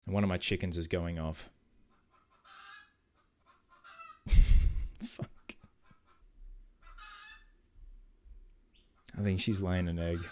And one of my chickens is going off. Fuck. I think she's laying an egg.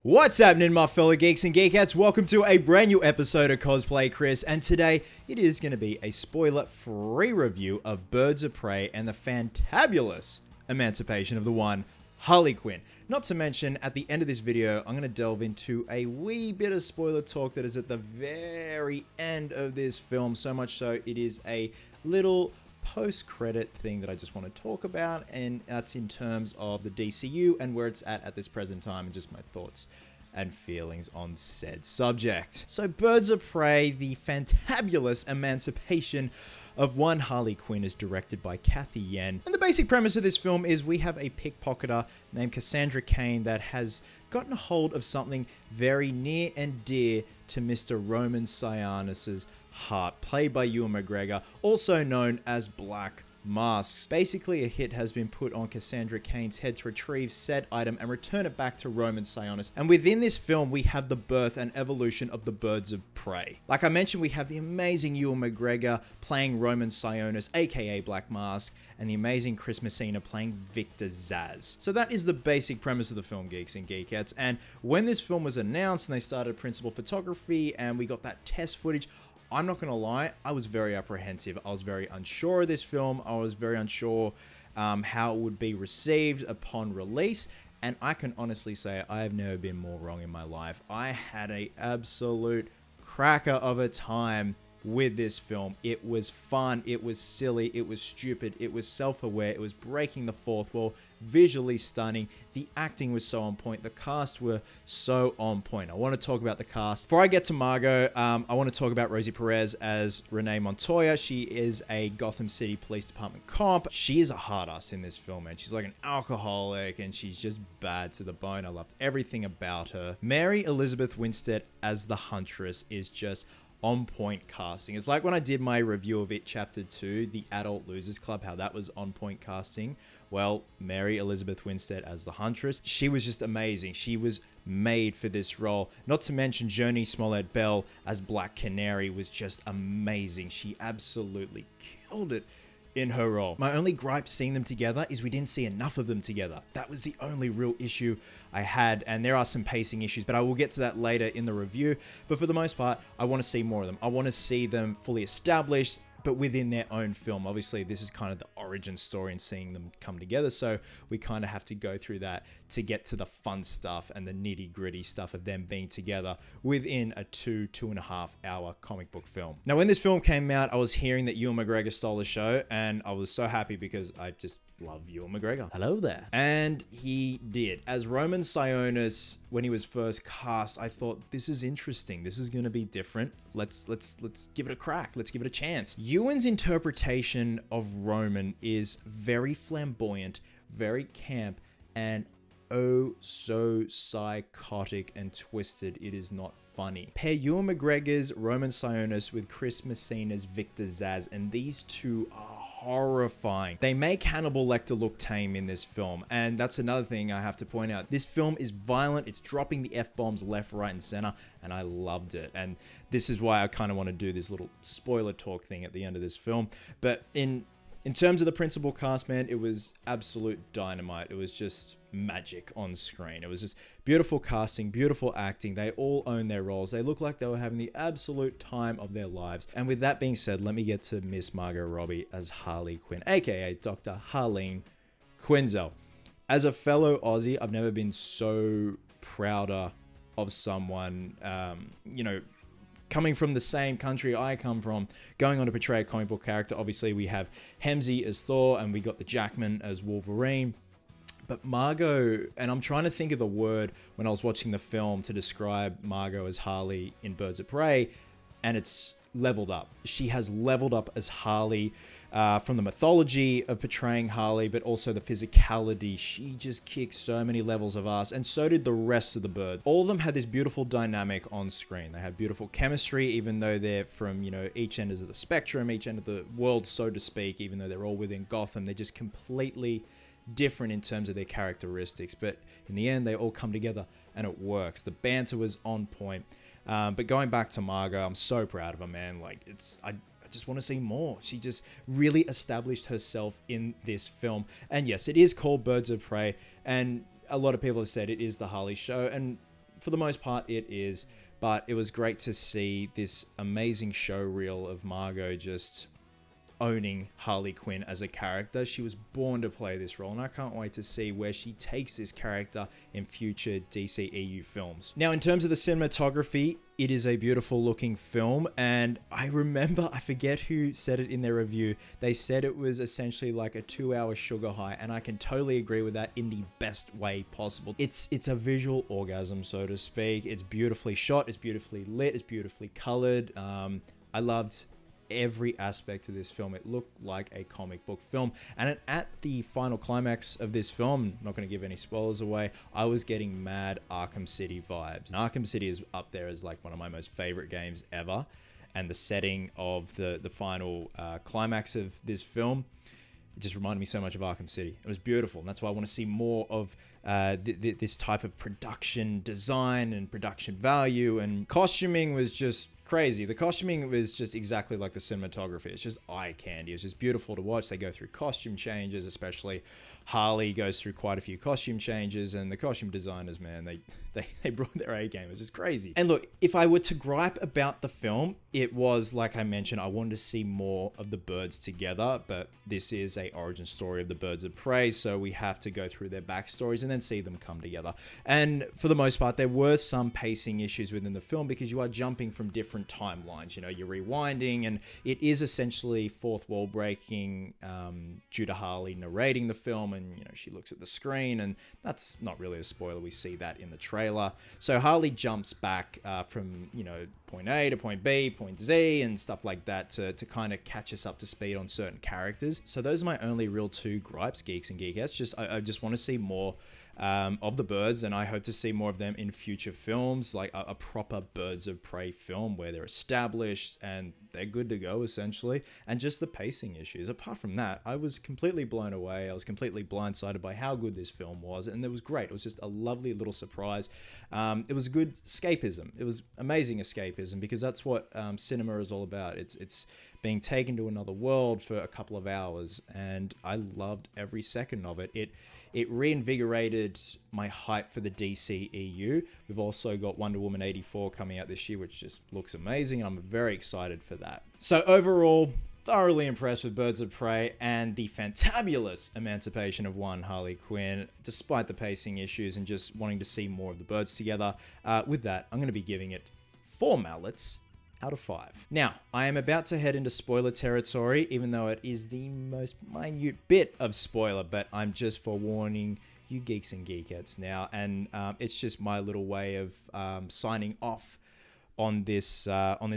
What's happening, my fellow geeks and geekettes? Welcome to a brand new episode of Cosplay Chris, and today it is going to be a spoiler-free review of Birds of Prey and the fantabulous emancipation of the one Harley Quinn. Not to mention, at the end of this video, I'm going to delve into a wee bit of spoiler talk that is at the very end of this film, so much so it is a little post-credit thing that I just want to talk about, and that's in terms of the DCEU and where it's at this present time, and just my thoughts and feelings on said subject. So Birds of Prey, the fantabulous emancipation of one Harley Quinn, is directed by Cathy Yan. And the basic premise of this film is we have a pickpocketer named Cassandra Cain that has gotten a hold of something very near and dear to Mr. Roman Sionis's heart, played by Ewan McGregor, also known as Black Mask. Basically, a hit has been put on Cassandra Cain's head to retrieve said item and return it back to Roman Sionis. And within this film, we have the birth and evolution of the Birds of Prey. Like I mentioned, we have the amazing Ewan McGregor playing Roman Sionis, aka Black Mask, and the amazing Chris Messina playing Victor Zsasz. So that is the basic premise of the film, geeks and geekettes. And when this film was announced and they started principal photography and we got that test footage, I'm not going to lie, I was very apprehensive. I was very unsure of this film. I was very unsure how it would be received upon release. And I can honestly say I have never been more wrong in my life. I had an absolute cracker of a time with this film. It was fun, it was silly, it was stupid, it was self-aware, it was breaking the fourth wall, visually stunning, the acting was so on point, the cast were so on point. I want to talk about the cast. Before I get to Margot, I want to talk about Rosie Perez as Renee Montoya. She is a Gotham City Police Department cop. She is a hard ass in this film, man. She's like an alcoholic and she's just bad to the bone. I loved everything about her. Mary Elizabeth Winstead as the Huntress is just on point casting. It's like when I did my review of it, Chapter 2, The Adult Losers Club, how that was on point casting. Well, Mary Elizabeth Winstead as the Huntress, she was just amazing. She was made for this role. Not to mention Joni Smollett-Bell as Black Canary was just amazing. She absolutely killed it in her role. My only gripe seeing them together is we didn't see enough of them together. That was the only real issue I had, and there are some pacing issues, but I will get to that later in the review. But for the most part, I want to see more of them. I want to see them fully established, but within their own film. Obviously, this is kind of the origin story and seeing them come together, so we kind of have to go through that to get to the fun stuff and the nitty-gritty stuff of them being together within a 2.5 hour comic book film. Now, when this film came out, I was hearing that Ewan McGregor stole the show, and I was so happy because I just love Ewan McGregor. Hello there. And he did. As Roman Sionis, when he was first cast, I thought, this is interesting. This is going to be different. Let's give it a crack. Let's give it a chance. Ewan's interpretation of Roman is very flamboyant, very camp, and oh so psychotic and twisted. It is not funny. Pair Ewan McGregor's Roman Sionis with Chris Messina's Victor Zsasz, and these two are horrifying. They make Hannibal Lecter look tame in this film, and that's another thing I have to point out. This film is violent, it's dropping the F-bombs left, right, and center, and I loved it. And this is why I kind of want to do this little spoiler talk thing at the end of this film. But in terms of the principal cast, man, it was absolute dynamite. It was just magic on screen. It was just beautiful casting, beautiful acting. They all own their roles. They look like they were having the absolute time of their lives. And with that being said, let me get to Miss Margot Robbie as Harley Quinn, aka Dr. Harleen Quinzel. As a fellow Aussie, I've never been so prouder of someone, coming from the same country I come from, going on to portray a comic book character. Obviously, we have Hemsey as Thor, and we got the Jackman as Wolverine. But Margot, and I'm trying to think of the word when I was watching the film to describe Margot as Harley in Birds of Prey, and it's leveled up. She has leveled up as Harley, from the mythology of portraying Harley, but also the physicality. She just kicks so many levels of ass, and so did the rest of the birds. All of them had this beautiful dynamic on screen. They had beautiful chemistry, even though they're from, each end of the spectrum, each end of the world, so to speak, even though they're all within Gotham. They're just completely different in terms of their characteristics, but in the end, they all come together and it works. The banter was on point. But going back to Margot, I'm so proud of her, man. Like, I just want to see more. She just really established herself in this film. And yes, it is called Birds of Prey, and a lot of people have said it is the Harley show, and for the most part it is, but it was great to see this amazing show reel of Margot just owning Harley Quinn as a character. She was born to play this role, and I can't wait to see where she takes this character in future DCEU films. Now, in terms of the cinematography, it is a beautiful looking film, and I forget who said it in their review. They said it was essentially like a 2-hour sugar high, and I can totally agree with that in the best way possible. It's a visual orgasm, so to speak. It's beautifully shot, it's beautifully lit, it's beautifully colored. I loved every aspect of this film. It looked like a comic book film, and at the final climax of this film, I'm not going to give any spoilers away, I was getting mad Arkham City vibes. And Arkham City is up there as like one of my most favorite games ever, and the setting of the final climax of this film, it just reminded me so much of Arkham City. It was beautiful, and that's why I want to see more of this type of production design and production value. And costuming was just crazy. The costuming was just exactly like the cinematography. It's just eye candy. It's just beautiful to watch. They go through costume changes, especially Harley goes through quite a few costume changes, and the costume designers, man, they brought their A game. It's just crazy. And look, if I were to gripe about the film, it was, like I mentioned, I wanted to see more of the birds together, but this is a origin story of the Birds of Prey, so we have to go through their backstories and then see them come together. And for the most part, there were some pacing issues within the film because you are jumping from different timelines. You're rewinding, and it is essentially fourth wall breaking due to Harley narrating the film, and she looks at the screen, and that's not really a spoiler. We see that in the trailer. So Harley jumps back from point A to point B, point Z, and stuff like that to kind of catch us up to speed on certain characters. So those are my only real two gripes, Geeks and Geekettes. I just want to see more of the birds, and I hope to see more of them in future films, like a proper Birds of Prey film where they're established and they're good to go, essentially. And just the pacing issues. Apart from that, I was completely blown away. I was completely blindsided by how good this film was, and it was great. It was just a lovely little surprise. It was good escapism. It was amazing escapism, because that's what cinema is all about. It's being taken to another world for a couple of hours, and I loved every second of it. It reinvigorated my hype for the DCEU. We've also got Wonder Woman 84 coming out this year, which just looks amazing, and I'm very excited for that. So overall, thoroughly impressed with Birds of Prey and the fantabulous emancipation of one Harley Quinn, despite the pacing issues and just wanting to see more of the birds together. With that, I'm going to be giving it 4 mallets out of 5. Now, I am about to head into spoiler territory, even though it is the most minute bit of spoiler, but I'm just forewarning you Geeks and Geekettes now, and it's just my little way of signing off on this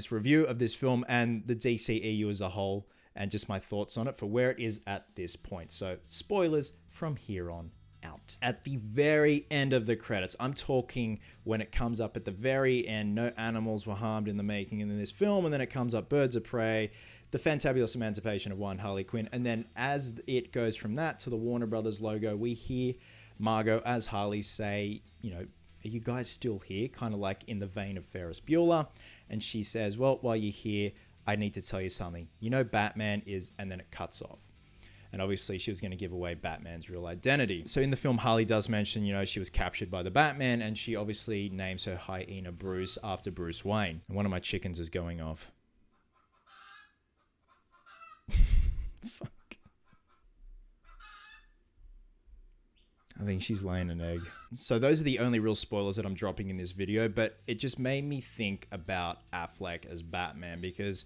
review of this film and the DCEU as a whole, and just my thoughts on it for where it is at this point. So, spoilers from here on out. At the very end of the credits, I'm talking when it comes up at the very end, no animals were harmed in the making in this film, and then it comes up Birds of Prey, the fantabulous emancipation of one Harley Quinn, and then as it goes from that to the Warner Brothers logo, we hear Margot as Harley say, are you guys still here? Kind of like in the vein of Ferris Bueller. And she says, well, while you're here, I need to tell you something. Batman is, and then it cuts off. And obviously she was going to give away Batman's real identity. So in the film, Harley does mention, she was captured by the Batman, and she obviously names her hyena Bruce after Bruce Wayne. And one of my chickens is going off. Fuck. I think she's laying an egg. So those are the only real spoilers that I'm dropping in this video, but it just made me think about Affleck as Batman, because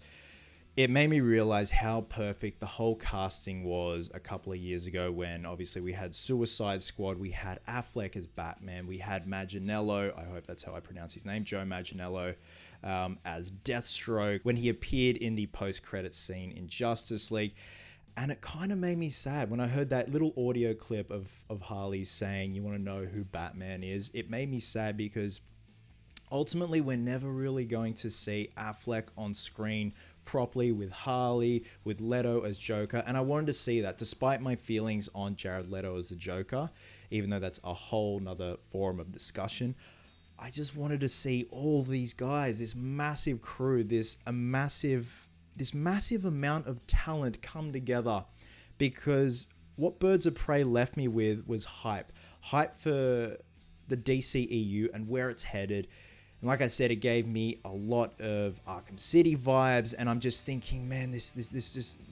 it made me realize how perfect the whole casting was a couple of years ago, when obviously we had Suicide Squad, we had Affleck as Batman, we had Manganiello, I hope that's how I pronounce his name, Joe Manganiello, as Deathstroke when he appeared in the post-credits scene in Justice League. And it kind of made me sad when I heard that little audio clip of Harley saying, "You want to know who Batman is?" It made me sad because ultimately we're never really going to see Affleck on screen properly with Harley, with Leto as Joker. And I wanted to see that, despite my feelings on Jared Leto as the Joker, even though that's a whole nother forum of discussion. I just wanted to see all these guys, this massive crew, this massive amount of talent come together, because what Birds of Prey left me with was hype for the DCEU and where it's headed. And like I said, it gave me a lot of Arkham City vibes, and I'm just thinking, man, this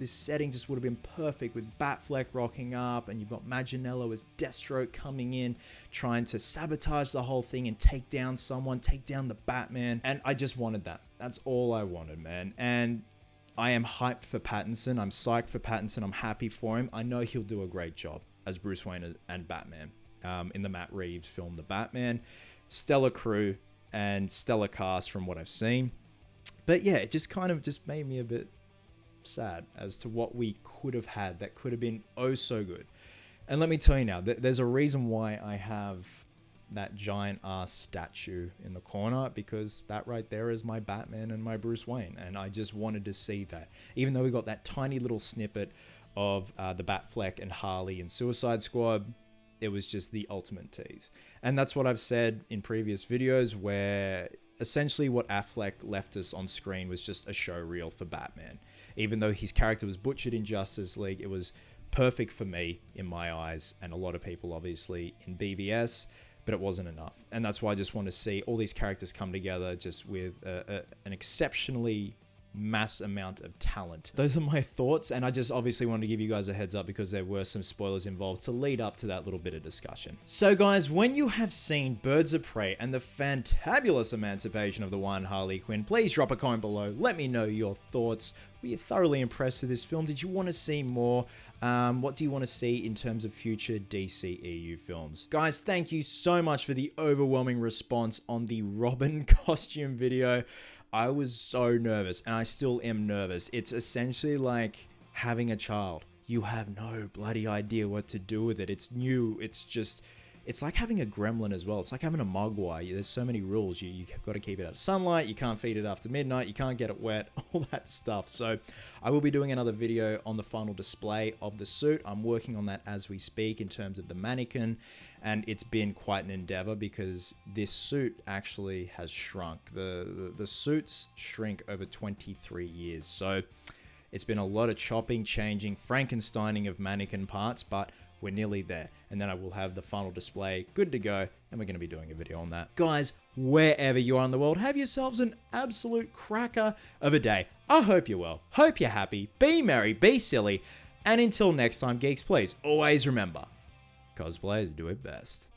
setting just would have been perfect with Batfleck rocking up, and you've got Manganiello as Deathstroke coming in, trying to sabotage the whole thing and take down someone, take down the Batman. And I just wanted that. That's all I wanted, man. And I am hyped for Pattinson. I'm psyched for Pattinson. I'm happy for him. I know he'll do a great job as Bruce Wayne and Batman in the Matt Reeves film, The Batman. Stellar crew and stellar cast from what I've seen. But yeah, it just kind of just made me a bit sad as to what we could have had that could have been oh so good. And let me tell you now, there's a reason why I have that giant ass statue in the corner, because that right there is my Batman and my Bruce Wayne, and I just wanted to see that. Even though we got that tiny little snippet of the Batfleck and Harley in Suicide Squad, it was just the ultimate tease. And that's what I've said in previous videos, where essentially what Affleck left us on screen was just a show reel for Batman. Even though his character was butchered in Justice League, it was perfect for me in my eyes, and a lot of people obviously in BVS, but it wasn't enough. And that's why I just want to see all these characters come together just with an exceptionally mass amount of talent. Those are my thoughts, and I just obviously wanted to give you guys a heads up because there were some spoilers involved to lead up to that little bit of discussion. So guys, when you have seen Birds of Prey and the fantabulous emancipation of the one Harley Quinn, please drop a comment below. Let me know your thoughts. Were you thoroughly impressed with this film? Did you want to see more? What do you want to see in terms of future DCEU films? Guys, thank you so much for the overwhelming response on the Robin costume video. I was so nervous, and I still am nervous. It's essentially like having a child. You have no bloody idea what to do with it. It's new. It's like having a gremlin as well. It's like having a mogwai. There's so many rules. You've got to keep it out of sunlight. You can't feed it after midnight. You can't get it wet, all that stuff. So I will be doing another video on the final display of the suit. I'm working on that as we speak in terms of the mannequin. And it's been quite an endeavor because this suit actually has shrunk. The suits shrink over 23 years. So it's been a lot of chopping, changing, Frankensteining of mannequin parts, but we're nearly there. And then I will have the final display good to go, and we're going to be doing a video on that. Guys, wherever you are in the world, have yourselves an absolute cracker of a day. I hope you're well. Hope you're happy. Be merry. Be silly. And until next time, geeks, please always remember, cosplayers do it best.